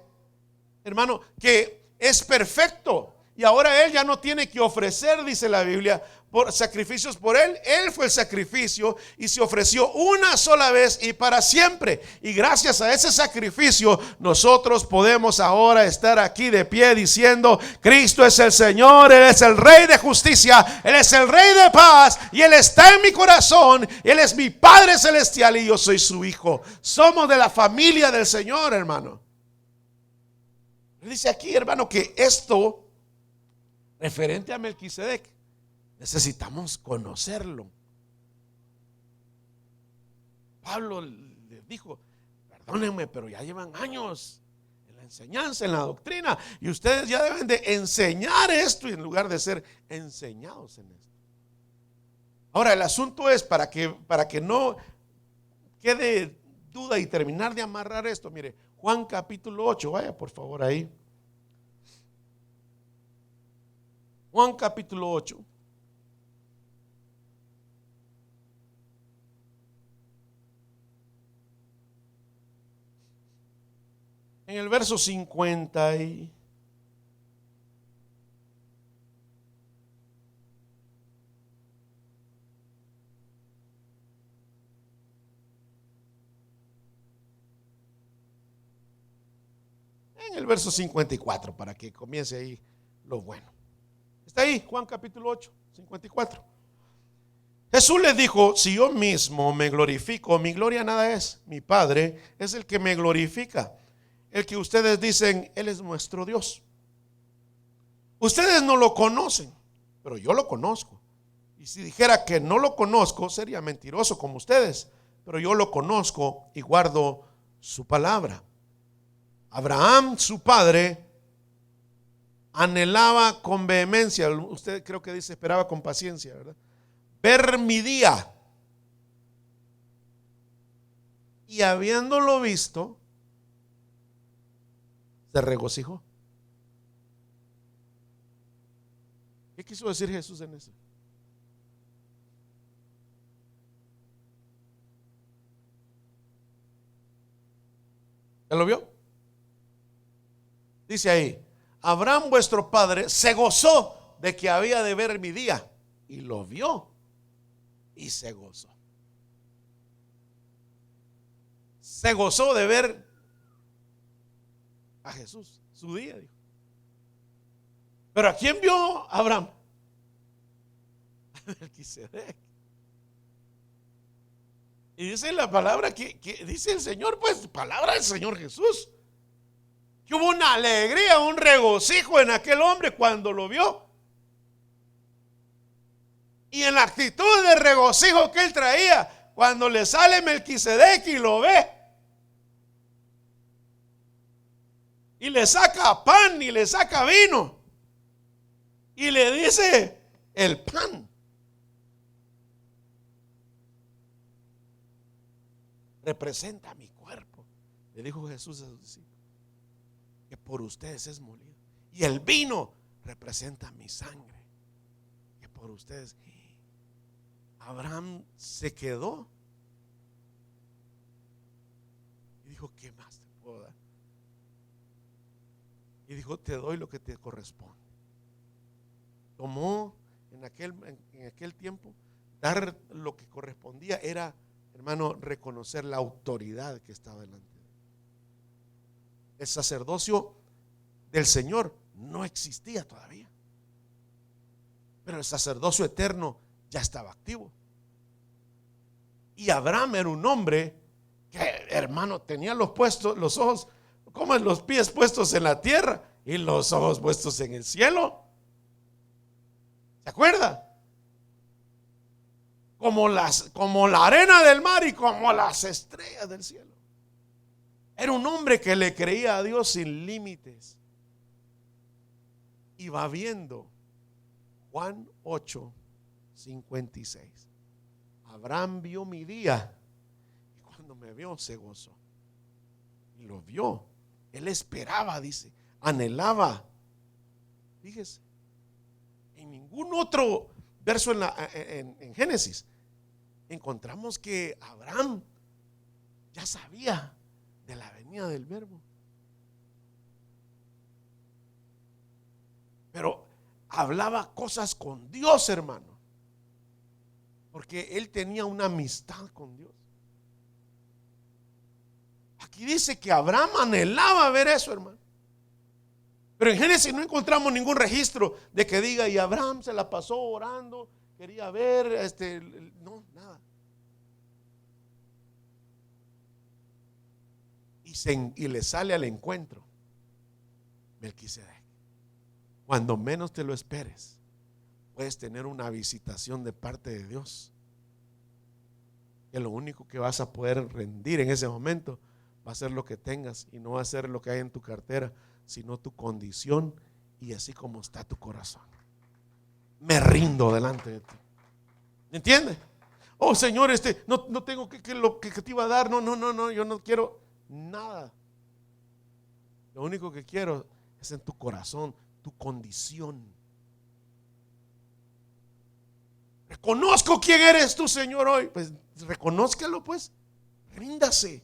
hermano, que es perfecto, y ahora Él ya no tiene que ofrecer, dice la Biblia, por sacrificios por Él. Él fue el sacrificio y se ofreció una sola vez y para siempre. Y gracias a ese sacrificio nosotros podemos ahora estar aquí de pie diciendo: Cristo es el Señor, Él es el Rey de justicia, Él es el Rey de paz, y Él está en mi corazón. Él es mi Padre celestial y yo soy su hijo. Somos de la familia del Señor, hermano. Dice aquí, hermano, que esto referente a Melquisedec necesitamos conocerlo. Pablo les dijo: perdónenme, pero ya llevan años en la enseñanza, en la doctrina, y ustedes ya deben de enseñar esto en lugar de ser enseñados en esto. Ahora el asunto es, para que no quede duda y terminar de amarrar esto, mire, Juan capítulo 8, vaya por favor ahí. Juan capítulo 8. En el verso 50 en el verso 54, para que comience ahí lo bueno. Está ahí, Juan capítulo 8, 54. Jesús les dijo: si yo mismo me glorifico, mi gloria nada es. Mi Padre es el que me glorifica, el que ustedes dicen: Él es nuestro Dios. Ustedes no lo conocen, pero yo lo conozco. Y si dijera que no lo conozco, sería mentiroso como ustedes, pero yo lo conozco y guardo su palabra. Abraham, su padre, anhelaba con vehemencia, usted creo que dice esperaba con paciencia, ¿verdad?, ver mi día. Y habiéndolo visto, se regocijó. ¿Qué quiso decir Jesús en eso? ¿Ya lo vio? Dice ahí: Abraham vuestro padre se gozó de que había de ver mi día, y lo vio y se gozó. Se gozó de ver a Jesús, su día, dijo. Pero ¿a quién vio Abraham? A Melquisedec. Y dice la palabra que dice el Señor, pues palabra del Señor Jesús, que hubo una alegría, un regocijo en aquel hombre cuando lo vio. Y en la actitud de regocijo que él traía, cuando le sale Melquisedec y lo ve, y le saca pan y le saca vino, y le dice: el pan representa mi cuerpo, le dijo Jesús a sus discípulos, que por ustedes es molido, y el vino representa mi sangre, que por ustedes. Abraham se quedó y dijo: ¿qué más te puedo dar? Y dijo: te doy lo que te corresponde. Tomó en aquel tiempo, dar lo que correspondía era, hermano, reconocer la autoridad que estaba delante de él. El sacerdocio del Señor no existía todavía, pero el sacerdocio eterno ya estaba activo. Y Abraham era un hombre que, hermano, tenía los ojos, como los pies puestos en la tierra y los ojos puestos en el cielo. ¿Se acuerda? Como la arena del mar y como las estrellas del cielo. Era un hombre que le creía a Dios sin límites. Y va viendo Juan 8:56. Abraham vio mi día y cuando me vio se gozó. Y lo vio. Él esperaba, dice, anhelaba. Fíjese, en ningún otro verso en Génesis encontramos que Abraham ya sabía de la venida del Verbo. Pero hablaba cosas con Dios, hermano, porque él tenía una amistad con Dios. Aquí dice que Abraham anhelaba ver eso, hermano. Pero en Génesis no encontramos ningún registro de que diga: y Abraham se la pasó orando, quería ver, no, nada. Y le sale al encuentro Melquisedec. Cuando menos te lo esperes, puedes tener una visitación de parte de Dios, que lo único que vas a poder rendir en ese momento va a ser lo que tengas, y no va a ser lo que hay en tu cartera, sino tu condición y así como está tu corazón. Me rindo delante de ti. ¿Entiendes? Oh, Señor, no tengo que lo que te iba a dar. No, yo no quiero nada. Lo único que quiero es en tu corazón, tu condición. Reconozco quién eres tú, Señor, hoy. Pues reconózcalo, pues. Ríndase.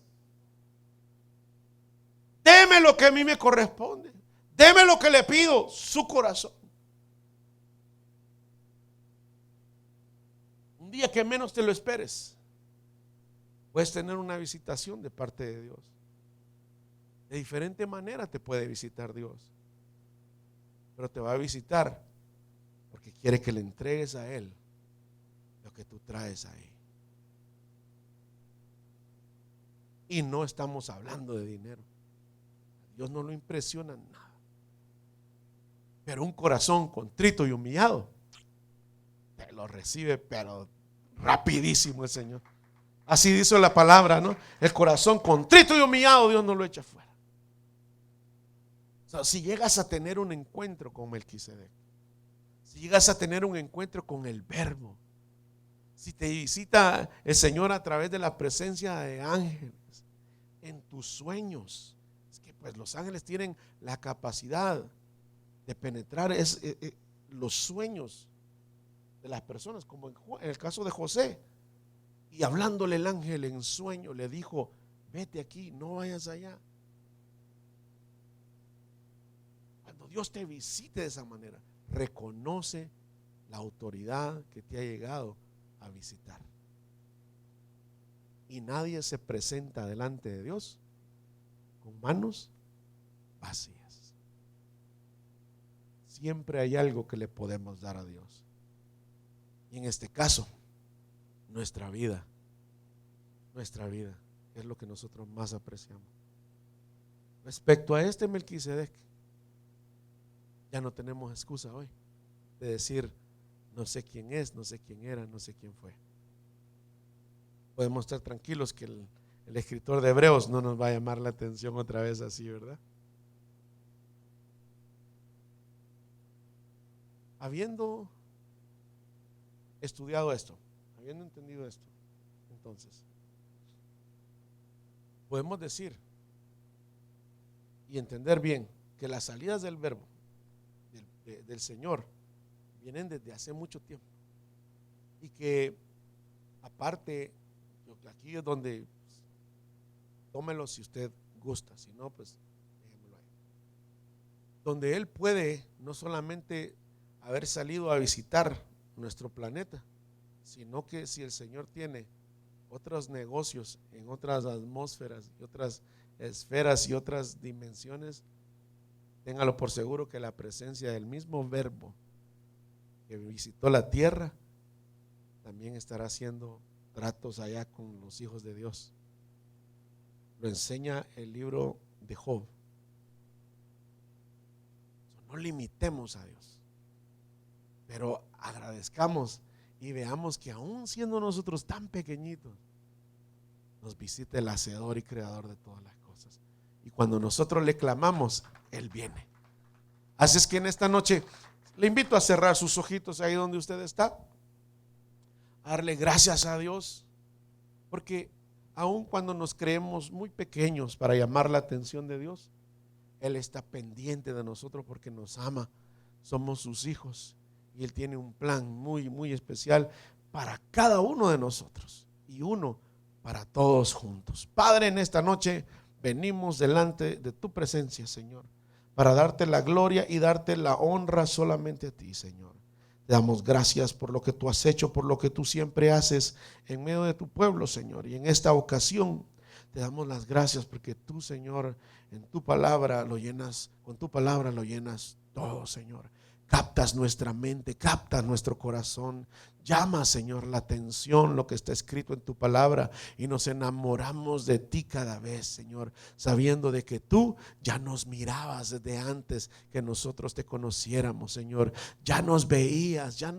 Deme lo que a mí me corresponde. Deme lo que le pido, su corazón. Un día que menos te lo esperes, puedes tener una visitación de parte de Dios. De diferente manera te puede visitar Dios, pero te va a visitar porque quiere que le entregues a Él lo que tú traes ahí. Y no estamos hablando de dinero. A Dios no lo impresiona nada. Pero un corazón contrito y humillado te lo recibe, pero rapidísimo el Señor. Así dice la palabra, ¿no? El corazón contrito y humillado, Dios no lo echa fuera. O sea, si llegas a tener un encuentro con Melquisedec, si llegas a tener un encuentro con el Verbo, si te visita el Señor a través de la presencia de ángeles en tus sueños, es que pues los ángeles tienen la capacidad de penetrar los sueños de las personas, como en el caso de José. Y hablándole el ángel en sueño le dijo: vete aquí, no vayas allá. Cuando Dios te visite de esa manera, reconoce la autoridad que te ha llegado a visitar. Y nadie se presenta delante de Dios con manos vacías. Siempre hay algo que le podemos dar a Dios. Y en este caso, nuestra vida es lo que nosotros más apreciamos. Respecto a este Melquisedec, ya no tenemos excusa hoy de decir: no sé quién es, no sé quién era, no sé quién fue. Podemos estar tranquilos que el escritor de Hebreos no nos va a llamar la atención otra vez así, ¿verdad? Habiendo estudiado esto, habiendo entendido esto, entonces podemos decir y entender bien que las salidas del Verbo, del Señor vienen desde hace mucho tiempo. Y que aparte, aquí es donde tómelo si usted gusta, si no, pues déjemelo ahí. Donde Él puede no solamente haber salido a visitar nuestro planeta, sino que si el Señor tiene otros negocios en otras atmósferas y otras esferas y otras dimensiones, téngalo por seguro que la presencia del mismo Verbo que visitó la tierra también estará haciendo tratos allá con los hijos de Dios. Lo enseña el libro de Job. No limitemos a Dios, pero agradezcamos y veamos que aún siendo nosotros tan pequeñitos, nos visita el hacedor y creador de todas las cosas. Y cuando nosotros le clamamos, Él viene. Así es que en esta noche le invito a cerrar sus ojitos ahí donde usted está, a darle gracias a Dios, porque aun cuando nos creemos muy pequeños para llamar la atención de Dios, Él está pendiente de nosotros porque nos ama, somos sus hijos y Él tiene un plan muy, muy especial para cada uno de nosotros y uno para todos juntos. Padre, en esta noche venimos delante de tu presencia, Señor, para darte la gloria y darte la honra solamente a ti, Señor. Te damos gracias por lo que tú has hecho, por lo que tú siempre haces en medio de tu pueblo, Señor. Y en esta ocasión te damos las gracias porque tú, Señor, en tu palabra lo llenas, con tu palabra lo llenas todo, Señor. Captas nuestra mente, captas nuestro corazón. Llama, Señor, la atención lo que está escrito en tu palabra y nos enamoramos de ti cada vez, Señor, sabiendo de que tú ya nos mirabas desde antes que nosotros te conociéramos, Señor. Ya nos veías, ya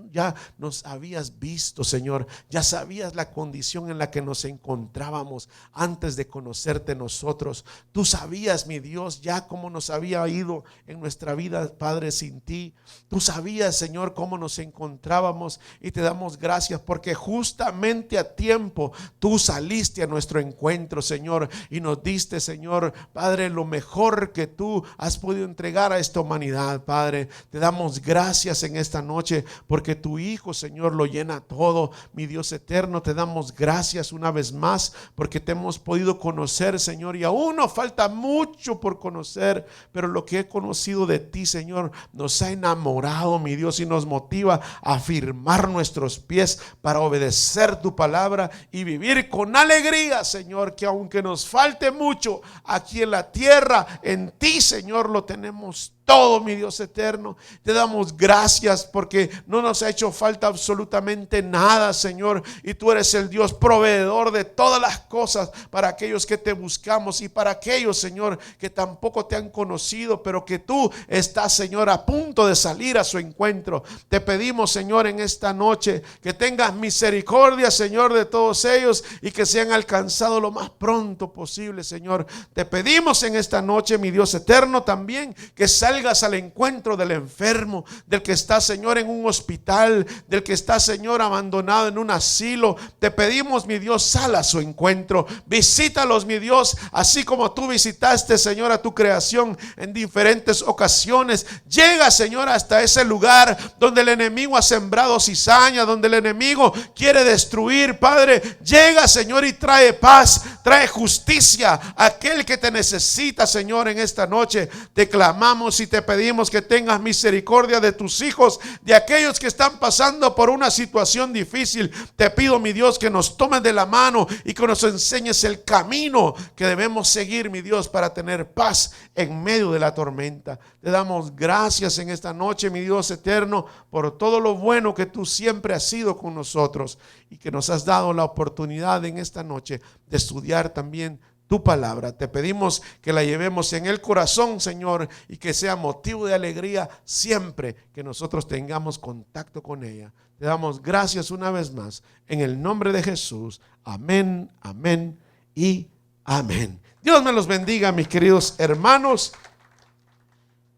nos habías visto, Señor. Ya sabías la condición en la que nos encontrábamos antes de conocerte nosotros. Tú sabías, mi Dios, ya cómo nos había ido en nuestra vida, Padre, sin ti. Tú sabías, Señor, cómo nos encontrábamos y te damos gracias porque justamente a tiempo tú saliste a nuestro encuentro, Señor, y nos diste, Señor, Padre, lo mejor que tú has podido entregar a esta humanidad, Padre. Te damos gracias en esta noche porque tu Hijo, Señor, lo llena todo. Mi Dios eterno, te damos gracias una vez más porque te hemos podido conocer, Señor, y aún nos falta mucho por conocer, pero lo que he conocido de ti, Señor, nos ha enamorado, mi Dios, y nos motiva a afirmar nuestros pies para obedecer tu palabra y vivir con alegría, Señor, que aunque nos falte mucho aquí en la tierra, en ti, Señor, lo tenemos todo, mi Dios eterno. Te damos gracias porque no nos ha hecho falta absolutamente nada, Señor, y tú eres el Dios proveedor de todas las cosas para aquellos que te buscamos y para aquellos, Señor, que tampoco te han conocido, pero que tú estás, Señor, a punto de salir a su encuentro. Te pedimos, Señor, en esta noche que tengas misericordia, Señor, de todos ellos y que sean alcanzados lo más pronto posible, Señor. Te pedimos en esta noche, mi Dios eterno, también que salgas al encuentro del enfermo, del que está, Señor, en un hospital, del que está, Señor, abandonado en un asilo. Te pedimos, mi Dios, sal a su encuentro, visítalos, mi Dios, así como tú visitaste, Señor, a tu creación en diferentes ocasiones. Llega, Señor, hasta ese lugar donde el enemigo ha sembrado cizaña, donde el enemigo quiere destruir, Padre. Llega, Señor, y trae paz, trae justicia a aquel que te necesita, Señor, en esta noche. Te clamamos y te pedimos que tengas misericordia de tus hijos, de aquellos que están pasando por una situación difícil. Te pido, mi Dios, que nos tomes de la mano y que nos enseñes el camino que debemos seguir, mi Dios, para tener paz en medio de la tormenta. Te damos gracias en esta noche, mi Dios eterno, por todo lo bueno que tú siempre has sido con nosotros y que nos has dado la oportunidad en esta noche de estudiar también tu palabra. Te pedimos que la llevemos en el corazón, Señor, y que sea motivo de alegría siempre que nosotros tengamos contacto con ella. Te damos gracias una vez más en el nombre de Jesús. Amén, amén y amén. Dios me los bendiga, mis queridos hermanos.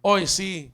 Hoy sí